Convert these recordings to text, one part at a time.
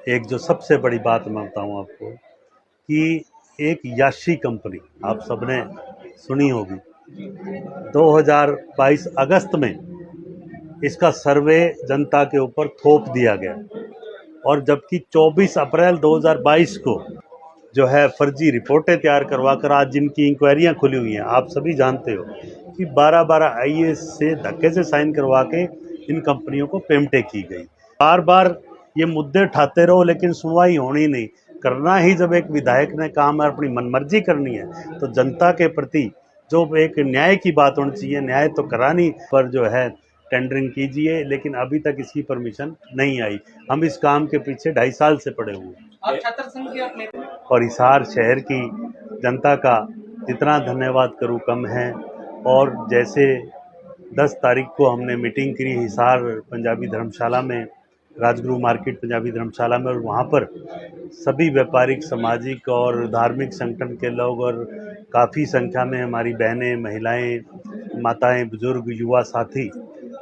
एक जो सबसे बड़ी बात मैं बताऊं आपको कि एक याशी कंपनी आप सबने सुनी होगी, 2022 अगस्त में इसका सर्वे जनता के ऊपर थोप दिया गया और जबकि 24 अप्रैल 2022 को जो है फर्जी रिपोर्टें तैयार करवा कर आज जिनकी इंक्वायरियां खुली हुई हैं, आप सभी जानते हो कि 12-12 आईएएस से धक्के से साइन करवा के इन कंपनियों को पेमेंटें की गई। बार बार ये मुद्दे उठाते रहो लेकिन सुनवाई होनी नहीं। करना ही जब एक विधायक ने काम है, अपनी मनमर्जी करनी है, तो जनता के प्रति जो एक न्याय की बात होनी चाहिए, न्याय तो करानी पर जो है टेंडरिंग कीजिए, लेकिन अभी तक इसकी परमिशन नहीं आई। हम इस काम के पीछे 2.5 साल से पड़े हुए हैं। छात्र संघ के अपने और हिसार शहर की जनता का जितना धन्यवाद करूं कम है। और जैसे 10 तारीख को हमने मीटिंग की हिसार पंजाबी धर्मशाला में, राजगुरु मार्केट पंजाबी धर्मशाला में, और वहाँ पर सभी व्यापारिक, सामाजिक और धार्मिक संगठन के लोग और काफ़ी संख्या में हमारी बहनें, महिलाएं, माताएं, बुजुर्ग, युवा साथी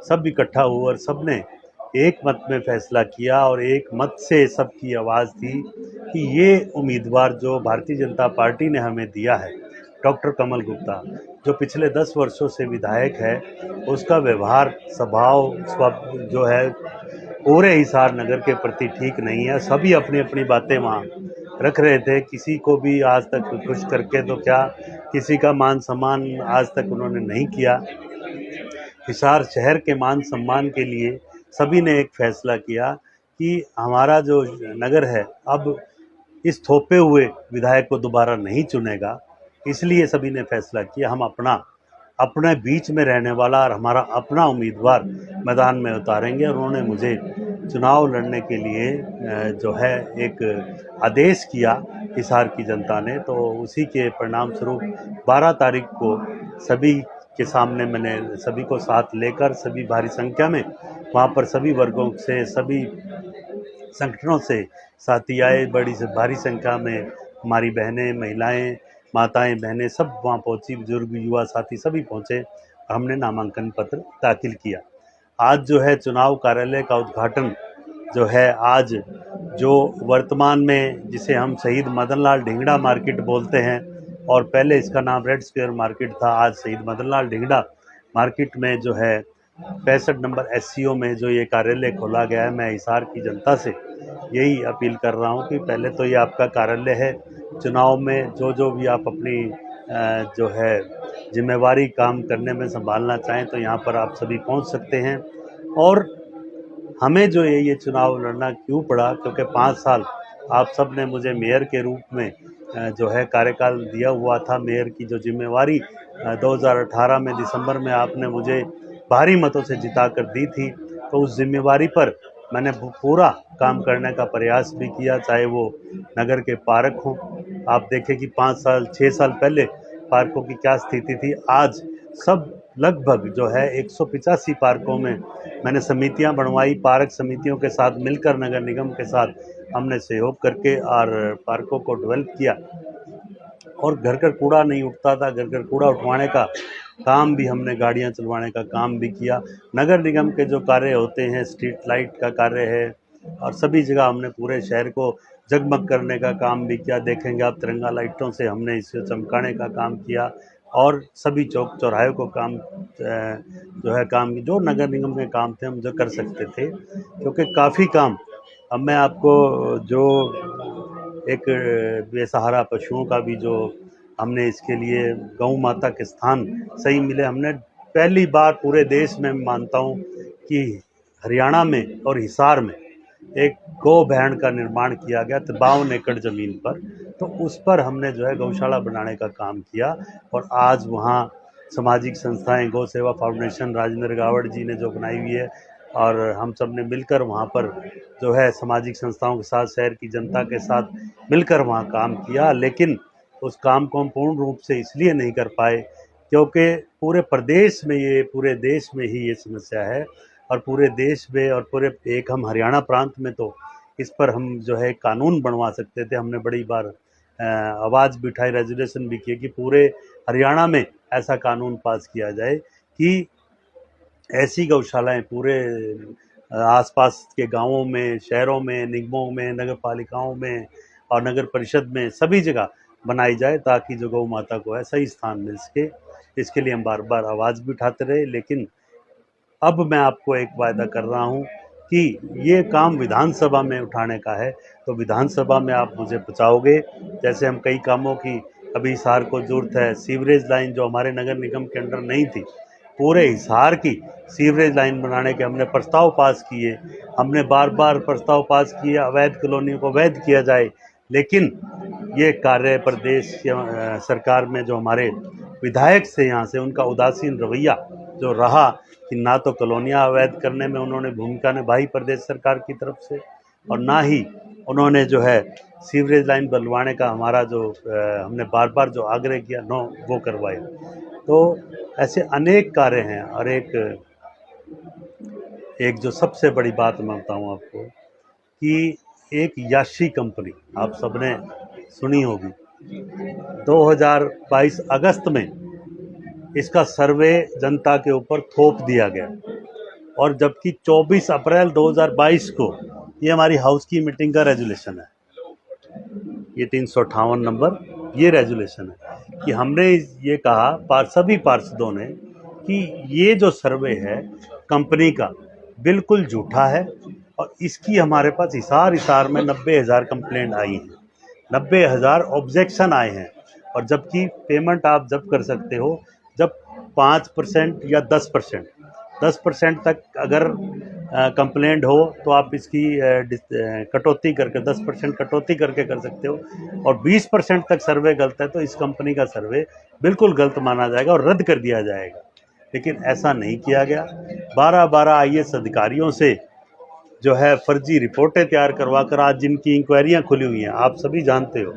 सब इकट्ठा हुए और सब ने एक मत में फैसला किया और एक मत से सबकी आवाज़ थी कि ये उम्मीदवार जो भारतीय जनता पार्टी ने हमें दिया है, डॉक्टर कमल गुप्ता, जो पिछले 10 वर्षों से विधायक है, उसका व्यवहार, स्वभाव जो है पूरे हिसार नगर के प्रति ठीक नहीं है। सभी अपनी अपनी बातें वहाँ रख रहे थे, किसी को भी आज तक खुश करके तो क्या, किसी का मान सम्मान आज तक उन्होंने नहीं किया। हिसार शहर के मान सम्मान के लिए सभी ने एक फैसला किया कि हमारा जो नगर है अब इस थोपे हुए विधायक को दोबारा नहीं चुनेगा। इसलिए सभी ने फैसला किया हम अपने बीच में रहने वाला और हमारा अपना उम्मीदवार मैदान में उतारेंगे। और उन्होंने मुझे चुनाव लड़ने के लिए जो है एक आदेश किया हिसार की जनता ने, तो उसी के परिणाम स्वरूप 12 तारीख को सभी के सामने मैंने सभी को साथ लेकर सभी भारी संख्या में वहाँ पर सभी वर्गों से, सभी संगठनों से साथी आए। बड़ी से भारी संख्या में हमारी बहनें, महिलाएं, माताएं, बहनें सब वहाँ पहुंची, बुजुर्ग, युवा साथी सभी पहुंचे और हमने नामांकन पत्र दाखिल किया। आज जो है चुनाव कार्यालय का उद्घाटन जो है, आज जो वर्तमान में जिसे हम शहीद मदन लाल ढींगड़ा मार्केट बोलते हैं और पहले इसका नाम रेड स्क्वायर मार्केट था, आज शहीद मदन लाल ढींगड़ा मार्केट में जो है 65 नंबर एससीओ में जो ये कार्यालय खोला गया है। मैं हिसार की जनता से यही अपील कर रहा हूँ कि पहले तो ये आपका कार्यालय है, चुनाव में जो भी आप अपनी जो है जिम्मेवारी काम करने में संभालना चाहें तो यहाँ पर आप सभी पहुँच सकते हैं। और हमें जो ये चुनाव लड़ना क्यों पड़ा, क्योंकि 5 साल आप सब ने मुझे मेयर के रूप में जो है कार्यकाल दिया हुआ था। मेयर की जो जिम्मेवारी 2018 में दिसंबर में आपने मुझे भारी मतों से जिता कर दी थी, तो उस जिम्मेवारी पर मैंने पूरा काम करने का प्रयास भी किया, चाहे वो नगर के पार्क हों। आप देखें कि 5 साल 6 साल पहले पार्कों की क्या स्थिति थी, आज सब लगभग जो है 185 पार्कों में मैंने समितियां बनवाई, पार्क समितियों के साथ मिलकर नगर निगम के साथ हमने सहयोग करके और पार्कों को डेवलप किया। और घर घर कूड़ा नहीं उठता था, घर घर कूड़ा उठवाने का काम भी हमने, गाड़ियां चलवाने का काम भी किया। नगर निगम के जो कार्य होते हैं, स्ट्रीट लाइट का कार्य है और सभी जगह हमने पूरे शहर को जगमग करने का काम भी किया। देखेंगे आप तिरंगा लाइटों से हमने इसे चमकाने का काम किया और सभी चौक चौराहे को काम जो है काम जो नगर निगम के काम थे हम जो कर सकते थे, क्योंकि काफ़ी काम। अब मैं आपको जो एक बेसहारा पशुओं का भी जो हमने इसके लिए गौ माता के स्थान सही मिले, हमने पहली बार पूरे देश में मानता हूँ कि हरियाणा में और हिसार में एक गौ भैन का निर्माण किया गया 52 एकड़ ज़मीन पर, तो उस पर हमने जो है गौशाला बनाने का काम किया। और आज वहाँ सामाजिक संस्थाएं, गौ सेवा फाउंडेशन राजेंद्र गावड़ जी ने जो बनाई हुई है और हम सब ने मिलकर वहाँ पर जो है सामाजिक संस्थाओं के साथ, शहर की जनता के साथ मिलकर वहाँ काम किया। लेकिन उस काम को हम पूर्ण रूप से इसलिए नहीं कर पाए क्योंकि पूरे देश में ही ये समस्या है और पूरे देश में और पूरे एक हम हरियाणा प्रांत में तो इस पर हम जो है कानून बनवा सकते थे। हमने बड़ी बार आवाज़ भी उठाई, रेजोल्यूशन भी किए कि पूरे हरियाणा में ऐसा कानून पास किया जाए कि ऐसी गौशालाएं पूरे आसपास के गांवों में, शहरों में, निगमों में, नगर पालिकाओं में और नगर परिषद में सभी जगह बनाई जाए, ताकि जो गौ माता को है सही स्थान मिल सके। इसके लिए हम बार बार आवाज़ भी उठाते रहे, लेकिन अब मैं आपको एक वायदा कर रहा हूं कि ये काम विधानसभा में उठाने का है, तो विधानसभा में आप मुझे बचाओगे। जैसे हम कई कामों की अभी हिसार को ज़रूरत है, सीवरेज लाइन जो हमारे नगर निगम के अंडर नहीं थी, पूरे हिसार की सीवरेज लाइन बनाने के हमने प्रस्ताव पास किए। हमने बार बार प्रस्ताव पास किए अवैध कॉलोनियों को वैध किया जाए, लेकिन ये कार्य प्रदेश सरकार में जो हमारे विधायक से यहाँ से उनका उदासीन रवैया जो रहा कि ना तो कॉलोनियाँ अवैध करने में उन्होंने भूमिका निभाई प्रदेश सरकार की तरफ से, और ना ही उन्होंने जो है सीवरेज लाइन बनवाने का हमारा जो हमने बार बार जो आग्रह किया वो करवाया। तो ऐसे अनेक कार्य हैं। और एक जो सबसे बड़ी बात मैं बताऊँ आपको कि एक याशी कंपनी आप सबने सुनी होगी, 2022 अगस्त में इसका सर्वे जनता के ऊपर थोप दिया गया, और जबकि 24 अप्रैल 2022 को ये हमारी हाउस की मीटिंग का रेजोल्यूशन है, ये 358 नंबर ये रेजोल्यूशन है कि हमने ये कहा सभी पार्षदों ने कि ये जो सर्वे है कंपनी का बिल्कुल झूठा है, और इसकी हमारे पास हिसार में 90,000 कंप्लेंट आई हैं, 90,000 ऑब्जेक्शन आए हैं। और जबकि पेमेंट आप जब कर सकते हो जब 5% या 10% तक अगर कंप्लेंट हो तो आप इसकी कटौती करके 10% कटौती करके कर सकते हो, और 20% तक सर्वे गलत है तो इस कंपनी का सर्वे बिल्कुल गलत माना जाएगा और रद्द कर दिया जाएगा। लेकिन ऐसा नहीं किया गया। 12 IAS अधिकारियों से जो है फर्जी रिपोर्टें तैयार करवा कर आज जिनकी इंक्वायरियां खुली हुई हैं, आप सभी जानते हो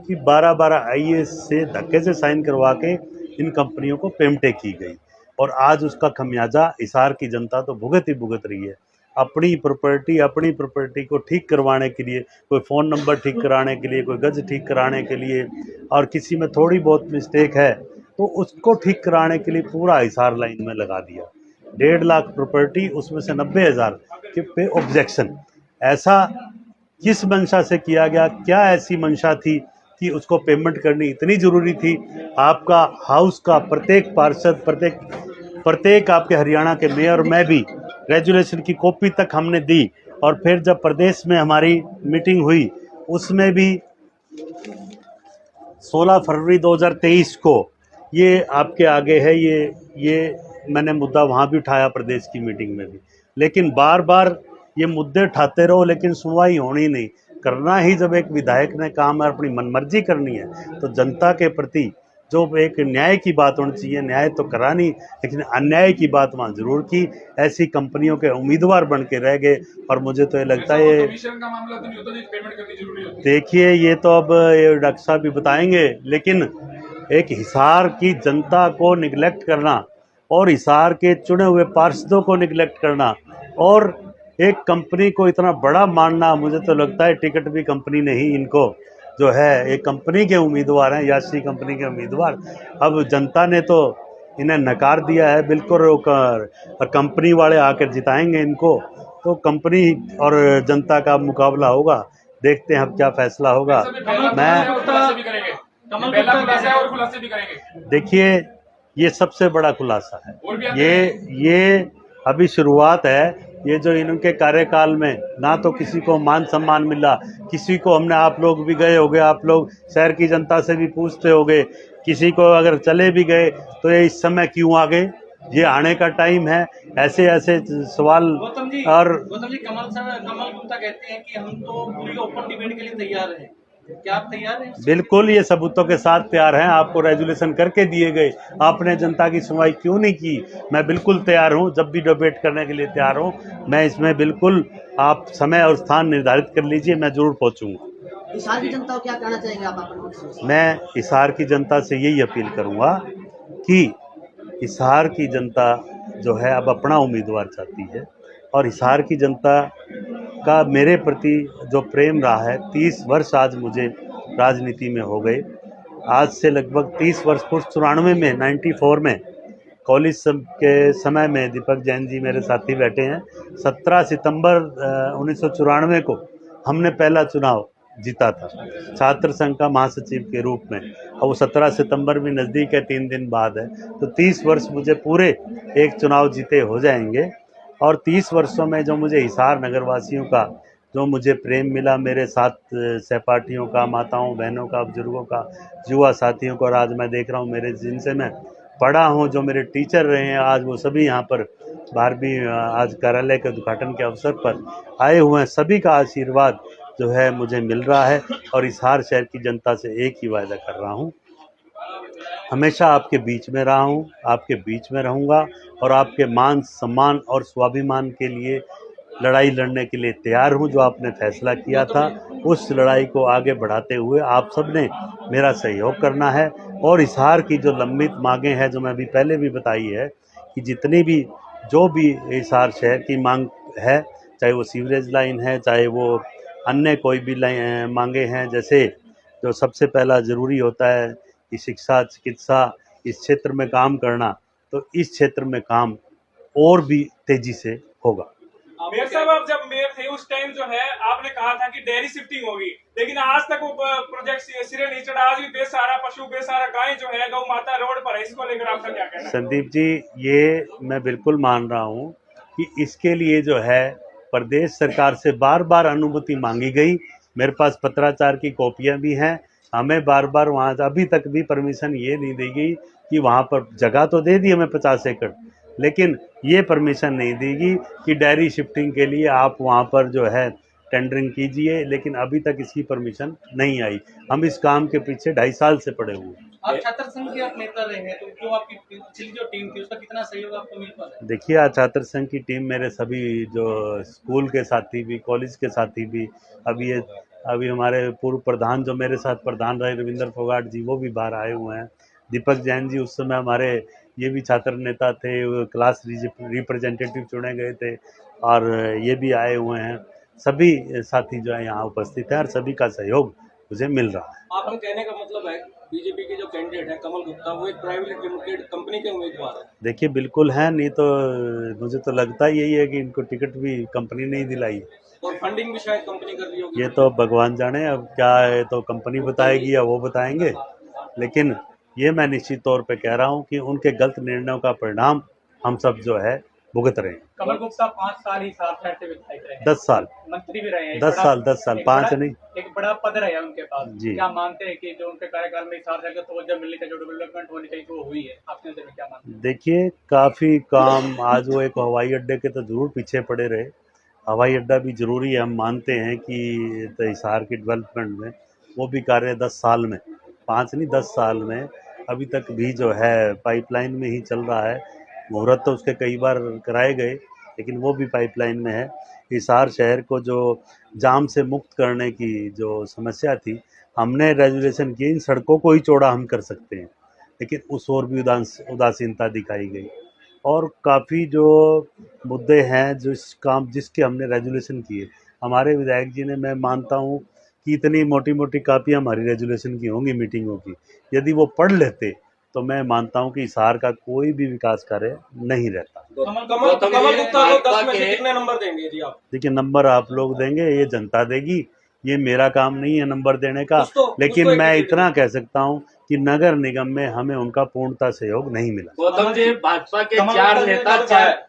कि 12 IAS से धक्के से साइन करवा के इन कंपनियों को पेमेंटें की गई, और आज उसका खमियाजा हिसार की जनता तो भुगत ही भुगत रही है। अपनी प्रॉपर्टी को ठीक करवाने के लिए, कोई फ़ोन नंबर ठीक कराने के लिए, कोई गज ठीक कराने के लिए, और किसी में थोड़ी बहुत मिस्टेक है तो उसको ठीक कराने के लिए पूरा हिसार लाइन में लगा दिया। 1.5 लाख प्रॉपर्टी, उसमें से 90,000 के पे ऑब्जेक्शन। ऐसा किस मंशा से किया गया? क्या ऐसी मंशा थी कि उसको पेमेंट करनी इतनी ज़रूरी थी? आपका हाउस का प्रत्येक पार्षद, प्रत्येक आपके हरियाणा के मेयर में भी रेजुलेशन की कॉपी तक हमने दी, और फिर जब प्रदेश में हमारी मीटिंग हुई उसमें भी 16 फरवरी 2023 को ये आपके आगे है, ये मैंने मुद्दा वहाँ भी उठाया प्रदेश की मीटिंग में भी। लेकिन बार बार ये मुद्दे उठाते रहो लेकिन सुनवाई होनी नहीं। करना ही जब एक विधायक ने काम है, अपनी मनमर्जी करनी है, तो जनता के प्रति जो एक न्याय की बात होनी चाहिए, न्याय तो करा नहीं, लेकिन अन्याय की बात वहाँ जरूर की। ऐसी कंपनियों के उम्मीदवार बन के रह गए, और मुझे तो ये लगता है ये देखिए, ये तो अब ये डॉक्टर साहब भी बताएंगे, लेकिन एक हिसार की जनता को निगलेक्ट करना और हिसार के चुने हुए पार्षदों को निगलेक्ट करना और एक कंपनी को इतना बड़ा मानना, मुझे तो लगता है टिकट भी कंपनी ने ही इनको जो है, एक कंपनी के उम्मीदवार हैं, याशी कंपनी के उम्मीदवार। अब जनता ने तो इन्हें नकार दिया है बिल्कुल, और कंपनी वाले आकर जिताएंगे इनको। तो कंपनी और जनता का मुकाबला होगा, देखते हैं अब क्या फैसला होगा। देखिए, ये सबसे बड़ा खुलासा है, ये अभी शुरुआत है। ये जो इनके कार्यकाल में ना तो किसी को मान सम्मान मिला, किसी को हमने, आप लोग भी गए होगे, आप लोग शहर की जनता से भी पूछते होगे, किसी को अगर चले भी गए तो ये इस समय क्यों आ गए, ये आने का टाइम है, ऐसे सवाल। और गौतम जी, कमल गुप्ता कहते हैं कि हम तो पूरी ओपन डिबेट के लिए तैयार हैं, क्या आप तैयार हैं? बिल्कुल, ये सबूतों के साथ तैयार हैं। आपको रेजुलेशन करके दिए गए, आपने जनता की सुनवाई क्यों नहीं की? मैं बिल्कुल तैयार हूं, जब भी डिबेट करने के लिए तैयार हूं। मैं इसमें बिल्कुल, आप समय और स्थान निर्धारित कर लीजिए, मैं जरूर पहुंचूंगा। हिसार की जनता को क्या कहना चाहेंगे आप? मैं हिसार की जनता से यही अपील करूंगा कि हिसार की जनता जो है अब अपना उम्मीदवार चाहती है, और हिसार की जनता का मेरे प्रति जो प्रेम रहा है, 30 वर्ष आज मुझे राजनीति में हो गए। आज से लगभग 30 वर्ष, 94 में 94 में कॉलेज के समय में दीपक जैन जी मेरे साथी बैठे हैं, 17 सितंबर 1994 को हमने पहला चुनाव जीता था छात्र संघ का महासचिव के रूप में, और वो 17 सितंबर भी नज़दीक है, 3 दिन बाद है, तो 30 वर्ष मुझे पूरे एक चुनाव जीते हो जाएंगे। और 30 वर्षों में जो मुझे हिसार नगरवासियों का जो मुझे प्रेम मिला, मेरे साथ सहपाठियों का, माताओं बहनों का, बुजुर्गों का, युवा साथियों को, और आज मैं देख रहा हूँ मेरे जिनसे मैं पढ़ा हूँ, जो मेरे टीचर रहे हैं, आज वो सभी यहाँ पर 12वीं आज कार्यालय के उद्घाटन के अवसर पर आए हुए हैं, सभी का आशीर्वाद जो है मुझे मिल रहा है। और हिसार शहर की जनता से एक ही वायदा कर रहा हूँ, हमेशा आपके बीच में रहा हूँ, आपके बीच में रहूँगा, और आपके मान सम्मान और स्वाभिमान के लिए लड़ाई लड़ने के लिए तैयार हूँ। जो आपने फैसला किया था उस लड़ाई को आगे बढ़ाते हुए आप सब ने मेरा सहयोग करना है। और हिसार की जो लंबित मांगें हैं, जो मैं अभी पहले भी बताई है कि जितनी भी जो भी हिसार शहर की मांग है, चाहे वो सीवरेज लाइन है, चाहे वो अन्य कोई भी मांगे हैं, जैसे जो सबसे पहला ज़रूरी होता है कि शिक्षा, चिकित्सा, इस क्षेत्र में काम करना, तो इस क्षेत्र में काम और भी तेज़ी से होगा। मेयर साहब, आप जब मेयर थे उस टाइम जो है आपने कहा था कि डेयरी शिफ्टिंग होगी, लेकिन आज तक वो प्रोजेक्ट सिरे नहीं चढ़ा। आज भी बेसहारा पशु, बेसहारा गाय जो है, गौ माता रोड पर है। इसको लेकर आपका क्या कहना है? संदीप जी, ये मैं बिल्कुल मान रहा हूँ कि इसके लिए जो है प्रदेश सरकार से बार बार अनुमति मांगी गई। मेरे पास पत्राचार की कॉपियाँ भी हैं। हमें बार बार वहाँ अभी तक भी परमिशन ये नहीं दी गई कि वहाँ पर जगह तो दे दी हमें 50 एकड़, लेकिन ये परमिशन नहीं देगी कि डेयरी शिफ्टिंग के लिए आप वहाँ पर जो है टेंडरिंग कीजिए, लेकिन अभी तक इसकी परमिशन नहीं आई। हम इस काम के पीछे 2.5 साल से पड़े हुए हैं। आप छात्र संघ के आप नेता रहे हैं, तो जो आपकी पिछली जो टीम थी उसका कितना सहयोग आपको मिल पा रहा है? देखिए, आज छात्र संघ की टीम मेरे सभी जो स्कूल के साथी भी, कॉलेज के साथी भी, अभी हमारे पूर्व प्रधान जो मेरे साथ प्रधान रहे रविंद्र फोगाट जी, वो भी बाहर आए हुए हैं। दीपक जैन जी उस समय हमारे ये भी छात्र नेता थे, क्लास रिप्रेजेंटेटिव चुने गए थे, और ये भी आए हुए हैं। सभी साथी जो है यहाँ उपस्थित हैं और सभी का सहयोग मुझे मिल रहा है। आप हम कहने का मतलब है बीजेपी के जो कैंडिडेट है कमल गुप्ता, वो एक प्राइवेट लिमिटेड कंपनी के उम्मीदवार है? देखिए, बिल्कुल है, नहीं तो मुझे तो लगता यही है कि इनको टिकट भी कंपनी नहीं दिलाई, और फंडिंग भी शायद कंपनी कर रही होगी। ये तो भगवान जाने, अब क्या है तो कंपनी बताएगी या वो बताएंगे। लेकिन ये मैं निश्चित तौर पे कह रहा हूँ कि उनके गलत निर्णयों का परिणाम हम सब जो है भुगत रहे हैं। कमल गुप्ता 5 साल ही हिसार शहर से विधायक रहे हैं, 10 साल, मंत्री भी रहे हैं, 10 साल, 5 नहीं। एक बड़ा पद रहा है उनके पास जी। क्या मानते हैं कि जो उनके कार्यकाल में हिसार शहर को तवज्जो मिलनी चाहिए, जो डेवलपमेंट होनी चाहिए, वो हुई है? आपके नजर में क्या मानते हैं? देखिए, काफ़ी काम आज वो एक हवाई अड्डे के तो ज़रूर पीछे पड़े रहे। हवाई अड्डा भी ज़रूरी है, हम मानते हैं कि हिसार की डेवलपमेंट में वो भी कार्य 10 साल में, 5 नहीं 10 साल में अभी तक भी जो है पाइपलाइन में ही चल रहा है। मुहूर्त तो उसके कई बार कराए गए, लेकिन वो भी पाइपलाइन में है। हिसार शहर को जो जाम से मुक्त करने की जो समस्या थी, हमने रेजुलेशन की, इन सड़कों को ही चौड़ा हम कर सकते हैं, लेकिन उस ओर भी उदासीनता दिखाई गई। और काफ़ी जो मुद्दे हैं जिसके हमने रेजुलेशन किए, हमारे विधायक जी ने, मैं मानता हूँ कि इतनी मोटी मोटी कापियाँ हमारी रेजुलेशन की होंगी मीटिंगों की, यदि वो पढ़ लेते तो मैं मानता हूँ कि हिसार का कोई भी विकास कार्य नहीं रहता। कमल गुप्ता को 10 में से कितने नंबर देंगे जी आप? देखिए, नंबर आप लोग देंगे, ये जनता देगी, ये मेरा काम नहीं है नंबर देने का। लेकिन मैं इतना कह सकता हूँ कि नगर निगम में हमें उनका पूर्णतः सहयोग नहीं मिला। गौतम जी, भाजपा के 4 नेता,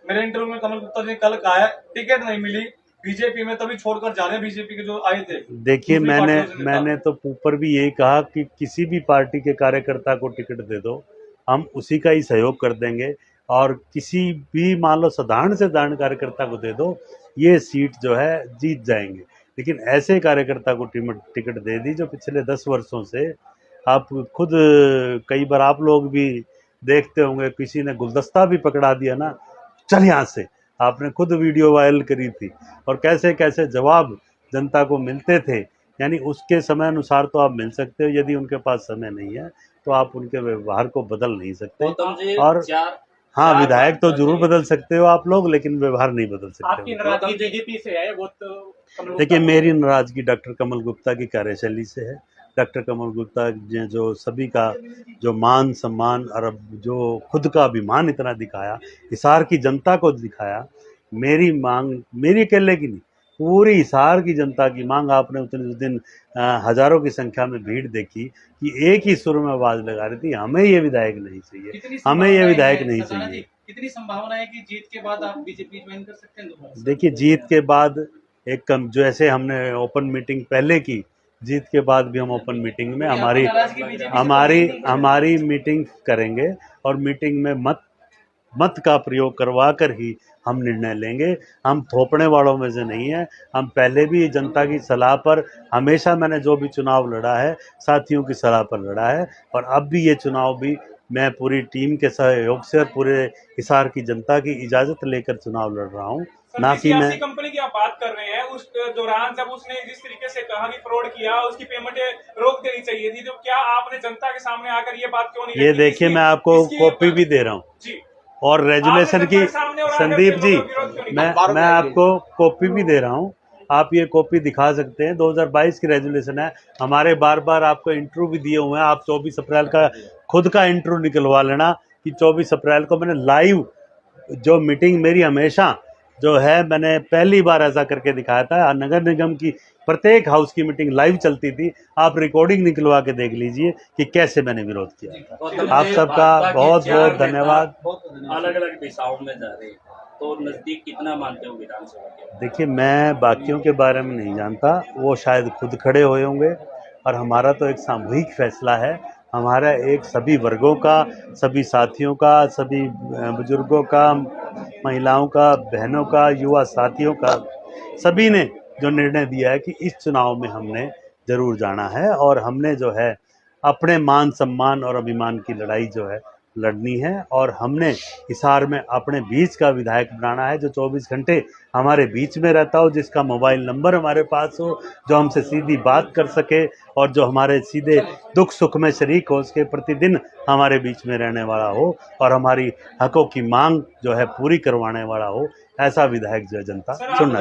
मेरे इंटरव्यू में कमल गुप्ता ने कल कहा है टिकट नहीं मिली बीजेपी में, तभी छोड़कर जा रहे हैं बीजेपी के जो आए थे। देखिए, मैंने तो ऊपर भी यही कहा कि किसी भी पार्टी के कार्यकर्ता को टिकट दे दो, हम उसी का ही सहयोग कर देंगे, और किसी भी मान लो साधारण से साधारण कार्यकर्ता को दे दो, ये सीट जो है जीत जाएंगे। लेकिन ऐसे कार्यकर्ता को टिकट दे दी जो पिछले 10 वर्षों से, आप खुद कई बार आप लोग भी देखते होंगे, किसी ने गुलदस्ता भी पकड़ा दिया ना, चल यहाँ से, आपने खुद वीडियो वायरल करी थी, और कैसे कैसे जवाब जनता को मिलते थे। यानी उसके समय अनुसार तो आप मिल सकते हो, यदि उनके पास समय नहीं है तो आप उनके व्यवहार को बदल नहीं सकते। और हाँ, विधायक तो जरूर बदल सकते हो आप लोग, लेकिन व्यवहार नहीं बदल सकते। आपकी नाराजगी बीजेपी से है, वो तो देखिए, मेरी नाराजगी डॉक्टर कमल गुप्ता की कार्यशैली से है, डॉक्टर कमल गुप्ता ने जो सभी का जो मान सम्मान और अब जो खुद का अभिमान इतना दिखाया, हिसार की जनता को दिखाया। मेरी मांग मेरी अकेले की नहीं, पूरी हिसार की जनता की मांग। आपने उस दिन हजारों की संख्या में भीड़ देखी कि एक ही सुर में आवाज लगा रही थी, हमें ये विधायक नहीं चाहिए, हमें ये विधायक नहीं चाहिए। कितनी संभावना है कि जीत के बाद आप बीजेपी ज्वाइन कर सकते हैं दोबारा? देखिए, जीत के बाद एक कम जो ऐसे हमने ओपन मीटिंग पहले की, जीत के बाद भी हम ओपन मीटिंग में हमारी मीटिंग करेंगे और मीटिंग में मत का प्रयोग करवा कर ही हम निर्णय लेंगे। हम थोपने वालों में से नहीं है। हम पहले भी जनता की सलाह पर, हमेशा मैंने जो भी चुनाव लड़ा है साथियों की सलाह पर लड़ा है, और अब भी ये चुनाव भी मैं पूरी टीम के सहयोग से और पूरे हिसार की जनता की इजाज़त लेकर चुनाव लड़ रहा हूँ, ना कि मैं। कंपनी की आप बात कर रहे हैं, उस दौरान जब उसने जिस तरीके से कहा कि फ्रॉड किया, उसकी पेमेंटें रोक देनी चाहिए थी, तो क्या आपने जनता के सामने आकर ये बात क्यों नहीं? ये देखिए, मैं आपको कॉपी भी दे रहा हूँ जी, और रेजुलेशन की, संदीप जी, मैं आपको कॉपी भी दे रहा हूँ, आप ये कॉपी दिखा सकते हैं। 2022 की रेजुलेशन है, हमारे बार आपको इंटरव्यू भी दिए हुए हैं। आप 24 अप्रैल का खुद का इंटरव्यू निकलवा लेना कि 24 अप्रैल को मैंने लाइव जो मीटिंग मेरी हमेशा जो है, मैंने पहली बार ऐसा करके दिखाया था। नगर निगम की प्रत्येक हाउस की मीटिंग लाइव चलती थी। आप रिकॉर्डिंग निकलवा के देख लीजिए कि कैसे मैंने विरोध किया। आप सबका बहुत बहुत धन्यवाद। अलग अलग दिशाओं में जा रहे हैं, तो नजदीक कितना मानते हो विधानसभा के? देखिए, मैं बाकियों के बारे में नहीं जानता, वो शायद खुद खड़े हुए होंगे, और हमारा तो एक सामूहिक फैसला है। हमारा एक सभी वर्गों का, सभी साथियों का, सभी बुजुर्गों का, महिलाओं का, बहनों का, युवा साथियों का, सभी ने जो निर्णय दिया है कि इस चुनाव में हमने ज़रूर जाना है, और हमने जो है अपने मान सम्मान और अभिमान की लड़ाई जो है लड़नी है, और हमने हिसार में अपने बीच का विधायक बनाना है जो 24 घंटे हमारे बीच में रहता हो, जिसका मोबाइल नंबर हमारे पास हो, जो हमसे सीधी बात कर सके और जो हमारे सीधे दुख सुख में शरीक हो, उसके प्रतिदिन हमारे बीच में रहने वाला हो और हमारी हकों की मांग जो है पूरी करवाने वाला हो। ऐसा विधायक जो है जनता चुनना।